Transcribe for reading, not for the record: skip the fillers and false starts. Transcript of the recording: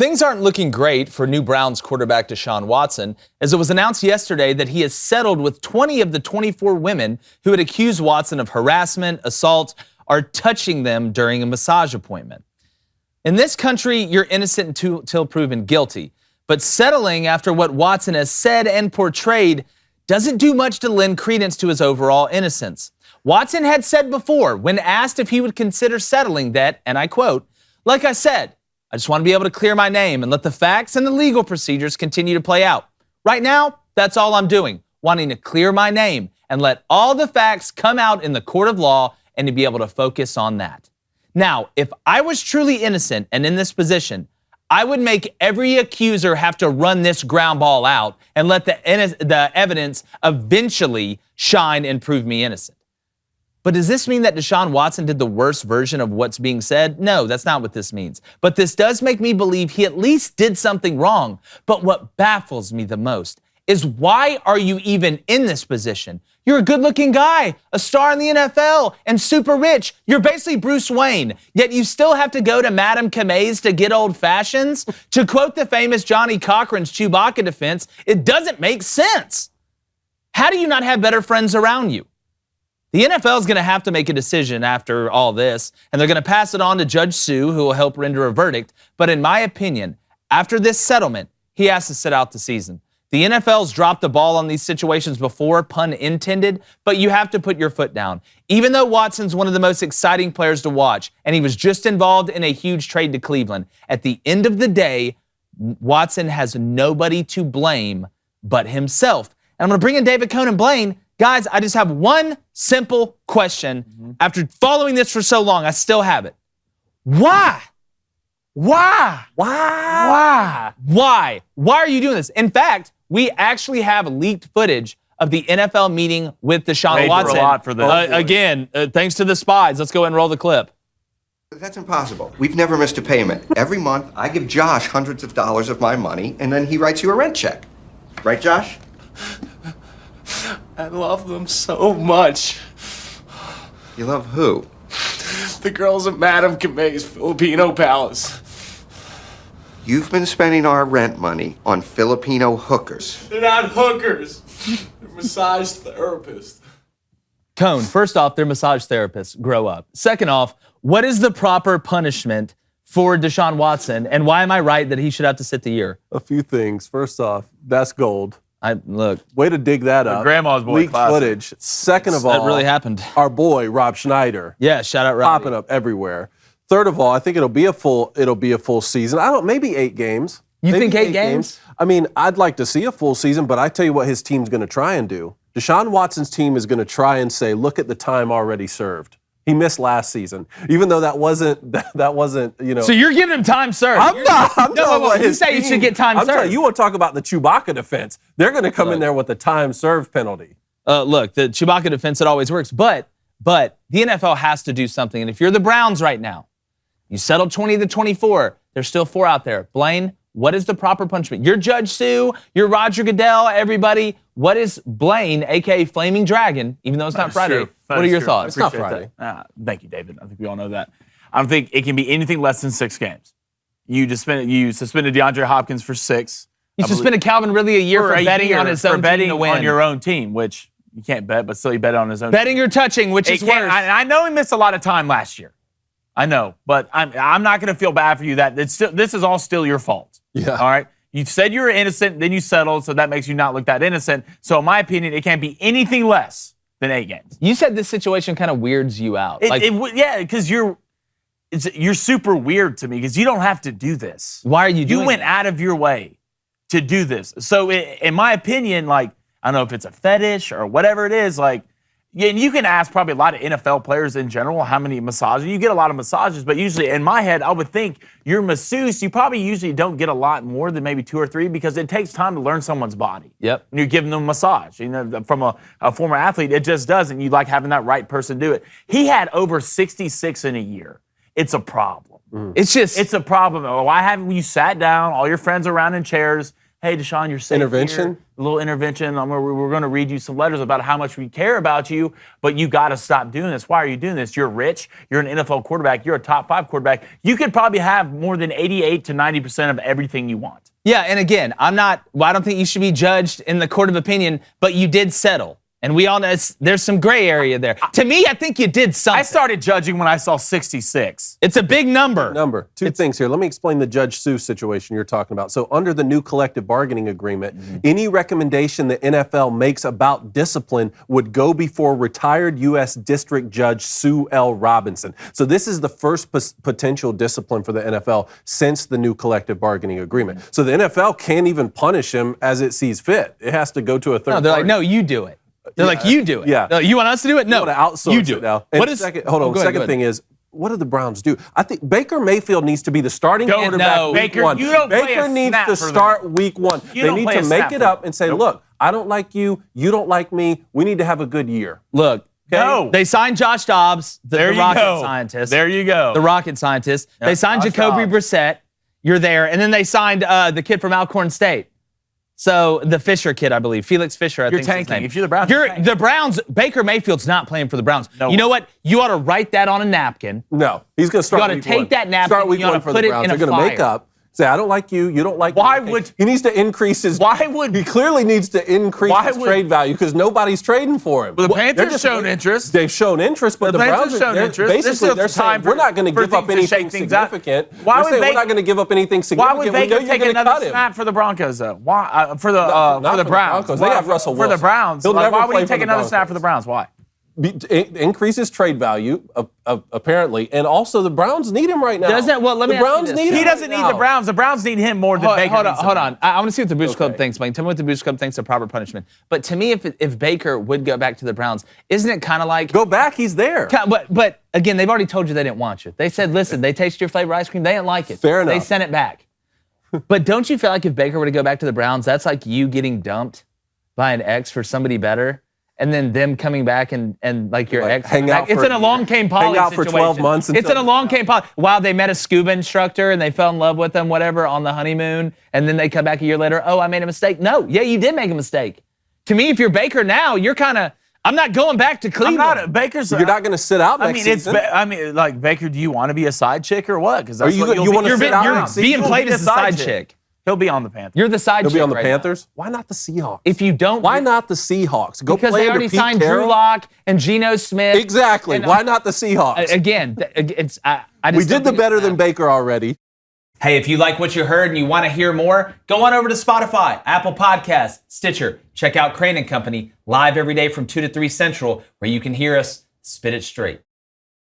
Things aren't looking great for new Browns quarterback Deshaun Watson, as it was announced yesterday that he has settled with 20 of the 24 women who had accused Watson of harassment, assault, or touching them during a massage appointment. In this country, you're innocent until proven guilty, but settling after what Watson has said and portrayed doesn't do much to lend credence to his overall innocence. Watson had said before, when asked if he would consider settling, that, and I quote, "Like I said, I just want to be able to clear my name and let the facts and the legal procedures continue to play out. Right now, that's all I'm doing, wanting to clear my name and let all the facts come out in the court of law and to be able to focus on that." Now, if I was truly innocent and in this position, I would make every accuser have to run this ground ball out and let the evidence eventually shine and prove me innocent. But does this mean that Deshaun Watson did the worst version of what's being said? No, that's not what this means. But this does make me believe he at least did something wrong. But what baffles me the most is, why are you even in this position? You're a good-looking guy, a star in the NFL, and super rich. You're basically Bruce Wayne, yet you still have to go to Madame Kamei's to get old fashions? To quote the famous Johnny Cochran's Chewbacca defense, it doesn't make sense. How do you not have better friends around you? The NFL is going to have to make a decision after all this, and they're going to pass it on to Judge Sue, who will help render a verdict. But in my opinion, after this settlement, he has to sit out the season. The NFL's dropped the ball on these situations before, pun intended, but you have to put your foot down. Even though Watson's one of the most exciting players to watch, and he was just involved in a huge trade to Cleveland, at the end of the day, Watson has nobody to blame but himself. And I'm going to bring in David Cohn. Blaine. Guys, I just have one simple question. After following this for so long, I still have it. Why? Why? Why? Why? Why? Why are you doing this? In fact, we actually have leaked footage of the NFL meeting with Deshaun Watson. A lot for this. Again, thanks to the spies. Let's go ahead and roll the clip. That's impossible. We've never missed a payment. Every month, I give Josh hundreds of dollars of my money, and then he writes you a rent check. Right, Josh? I love them so much. You love who? The girls at Madame Kamei's Filipino Palace. You've been spending our rent money on Filipino hookers. They're not hookers. They're massage therapists. Cone, first off, they're massage therapists. Grow up. Second off, what is the proper punishment for Deshaun Watson, and why am I right that he should have to sit the year? A few things. First off, that's gold. Look. Way to dig that up. Grandma's boy Leaked footage. Second of all, that really happened. Our boy Rob Schneider. Yeah, shout out Rob. Popping up everywhere. Third of all, I think it'll be a full season. Maybe 8 games. You maybe think 8 games? I mean, I'd like to see a full season, but I tell you what his team's going to try and do. Deshaun Watson's team is going to try and say, look at the time already served. He missed last season, even though that wasn't, you know. So you're giving him time served. I'm talking about you say he should get time served. You want to talk about the Chewbacca defense. They're going to come in there with the time served penalty. Look, the Chewbacca defense, it always works. But the NFL has to do something. And if you're the Browns right now, you settled 20 to 24. There's still 4 out there. Blaine, what is the proper punishment? You're Judge Sue. You're Roger Goodell. Everybody. What is Blaine, a.k.a. Flaming Dragon, even though it's not Friday? What are your thoughts? It's not Friday. Thank you, David. I think we all know that. I don't think it can be anything less than 6 games. You suspended DeAndre Hopkins for 6. You suspended Calvin Ridley a year for betting on his own team to win. On your own team, which you can't bet, but still you bet on his own. Betting or touching, which is worse. I know he missed a lot of time last year. I know, but I'm not going to feel bad for you. This is all still your fault. Yeah. All right. You said you were innocent, then you settled, so that makes you not look that innocent. So in my opinion, it can't be anything less than 8 games. You said this situation kind of weirds you out. Yeah, because you're super weird to me because you don't have to do this. Why are you doing You went out of your way to do this. So in my opinion, like, I don't know if it's a fetish or whatever it is, like, yeah, and you can ask probably a lot of NFL players in general how many massages. You get a lot of massages, but usually in my head, I would think your masseuse, you probably usually don't get a lot more than maybe 2 or 3 because it takes time to learn someone's body. Yep. When you're giving them a massage. You know, from a former athlete, it just doesn't. You like having that right person do it. He had over 66 in a year. It's a problem. It's a problem. Why haven't you sat down, all your friends around in chairs, hey, Deshaun, you're safe Intervention? here. A little intervention. We're going to read you some letters about how much we care about you, but you got to stop doing this. Why are you doing this? You're rich. You're an NFL quarterback. You're a top 5 quarterback. You could probably have more than 88 to 90% of everything you want. Yeah, and again, I don't think you should be judged in the court of opinion, but you did settle. And we all know there's some gray area there. To me, I think you did something. I started judging when I saw 66. It's a big number. Two things here. Let me explain the Judge Sue situation you're talking about. So under the new collective bargaining agreement, any recommendation the NFL makes about discipline would go before retired U.S. District Judge Sue L. Robinson. So this is the first potential discipline for the NFL since the new collective bargaining agreement. So the NFL can't even punish him as it sees fit. It has to go to a third No, they're party. like, no, you do it. They're like, you do it. Yeah. No, you want us to do it? No, You want to outsource you do it now. What And is? second, go ahead, second go ahead. thing is, what do the Browns do? I think Baker Mayfield needs to be the starting quarterback no, week Baker, one. you don't play Baker a needs snap to for them. start week one. You They don't need play to a make snap it for up them. and say, Nope. look, I don't like you. You don't like me. We need to have a good year. Look, No. they signed Josh Dobbs, the There you rocket go. scientist. There you go. The rocket scientist. They signed Josh Jacoby Dobbs. Brissett. You're there. And then they signed the kid from Alcorn State. So the Fisher kid, I believe. Felix Fisher, I You're think is his tanking. name. If you're the Browns, you're tanking. The Browns, Baker Mayfield's not playing for the Browns. No. You know what? You ought to write that on a napkin. No, he's going to start You oughta week take one. that napkin Start and week you oughta one for put the it Browns. in a They're going to make fire. up. Say, I don't like you. You don't like me. Why Okay. would- he needs to increase his? Why would- he clearly needs to increase Why his would- trade value because nobody's trading for him. Well, the They're Panthers just- shown interest. They've shown interest, but The the Panthers Browns shown they're interest. This basically is they're the time saying we're not going to for give up things to shake anything things up. significant. Why They're would saying we're Baker- not going to give up anything Why significant. would We know Baker you're take going to another cut him. snap for the Broncos, though? Why? For the Not for the Browns. Broncos. They have Russell For the Wilson. Browns. He'll Like, never why would play he for take the another snap Broncos. for the Browns? Why? Increases trade value, apparently, and also the Browns need him right now. Doesn't- well, let me the ask you Browns this. need him He doesn't right need now. the Browns. The Browns need him more than Baker. Hold on, needs hold them. on. I want to see what the Boost Club Okay. thinks, Mike. Tell me what the Boost Club thinks of proper punishment. But to me, if Baker would go back to the Browns, isn't it kind of like Go back. He's there. But again, they've already told you they didn't want you. They said, listen, they tasted your flavor ice cream. They didn't like it. Fair They enough. sent it back. But don't you feel like if Baker were to go back to the Browns, that's like you getting dumped by an ex for somebody better, and then them coming back and like your Like, ex hang coming out back? It's for- an along came Polly hang out for 12 situation. months It's until- an along came Polly. Wow, they met a scuba instructor and they fell in love with them, whatever, on the honeymoon, and then they come back a year later. Oh, I made a mistake. No, yeah, you did make a mistake. To me, if you're Baker now, you're kind of. I'm not going back to I'm Cleveland. not. Baker's. You're not going to sit out next I mean, season. like Baker. Do you want to be a side chick or what? Because Are you- you wanna sit out You're next being season? played as a side chick. He'll be on the Panthers. You're the side He'll chick be on the right now. Panthers. Why not the Seahawks? If you don't, Why not the Seahawks? Go because play they under already Pete signed Drew Carroll. Lock and Geno Smith. Exactly. And, Why not the Seahawks? Again, it's I just We don't did the think better it's than Baker already. Hey, if you like what you heard and you want to hear more, go on over to Spotify, Apple Podcasts, Stitcher. Check out Crain and Company live every day from 2 to 3 Central, where you can hear us spit it straight.